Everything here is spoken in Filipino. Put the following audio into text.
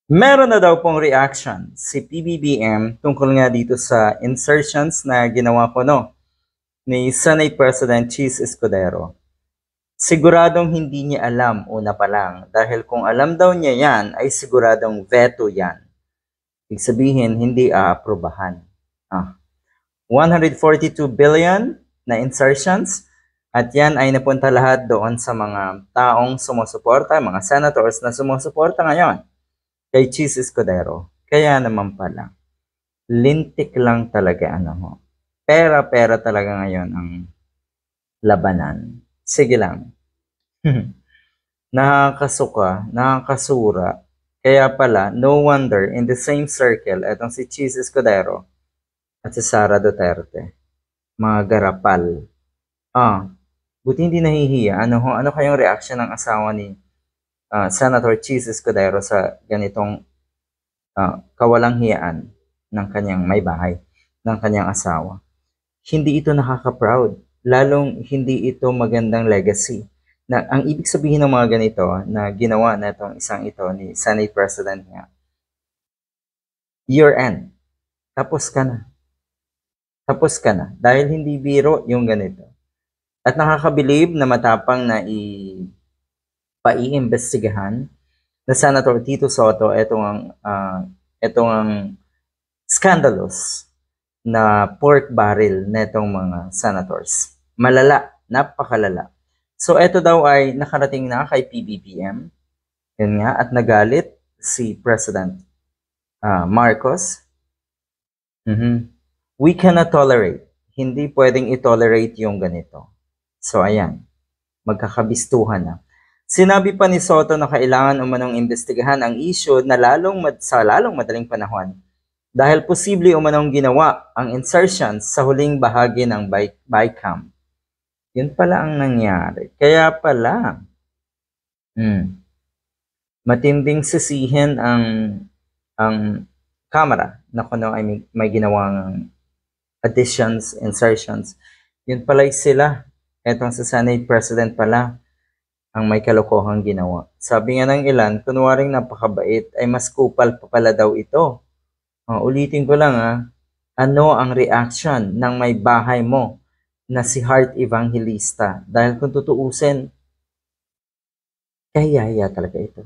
Meron na daw pong reaction si PBBM tungkol nga dito sa insertions na ginawa ko ni Senate President Cheese Escudero. Siguradong hindi niya alam una pa lang dahil kung alam daw niya yan ay siguradong veto yan. Ibig sabihin hindi aaprubahan. 142 billion na insertions at yan ay napunta lahat doon sa mga taong sumusuporta, mga senators na sumusuporta ngayon kay Cheese Escudero. Kaya naman pala, lintik lang talaga Pera-pera talaga ngayon ang labanan. Sige lang. Nakakasuka, nakakasura. Kaya pala, no wonder in the same circle, etong si Cheese Escudero at si Sara Duterte. Mga garapal. Buti hindi nahihiya. Ano kayong reaction ng asawa ni Senator Cheese Escudero sa ganitong kawalang hiyaan ng kanyang may bahay, ng kanyang asawa? Hindi ito nakaka-proud. Lalong hindi ito magandang legacy. Na ang ibig sabihin ng mga ganito na ginawa na itong isang ito ni Senate President niya, year end. Tapos ka na. Tapos ka na. Dahil hindi biro yung ganito. At nakakabilib na matapang na paiimbestigahan na Senator Tito Soto itong ang scandalous na pork barrel na itong mga senators. Malala, napakalala. So ito daw ay nakarating na kay PBBM. Yun nga, at nagalit si President Marcos. We cannot tolerate. Hindi pwedeng i-tolerate yung ganito. So ayan, magkakabistuhan na. Sinabi pa ni Soto na kailangan umanong imbestigahan ang issue na sa lalong madaling panahon dahil posible umanong ginawa ang insertions sa huling bahagi ng BICAM. Yun pala ang nangyari. Kaya pala, matinding sisihin ang Kamara na kung ano ay may ginawang additions, insertions. Yun pala sila. Etong sa Senate President pala ang may kalokohang ginawa. Sabi nga ng ilan, kunwaring napakabait ay mas kupal pa pala daw ito. Ulitin ko lang ano ang reaction ng may bahay mo na si Heart Evangelista? Dahil kung tutuusin, kaya talaga ito.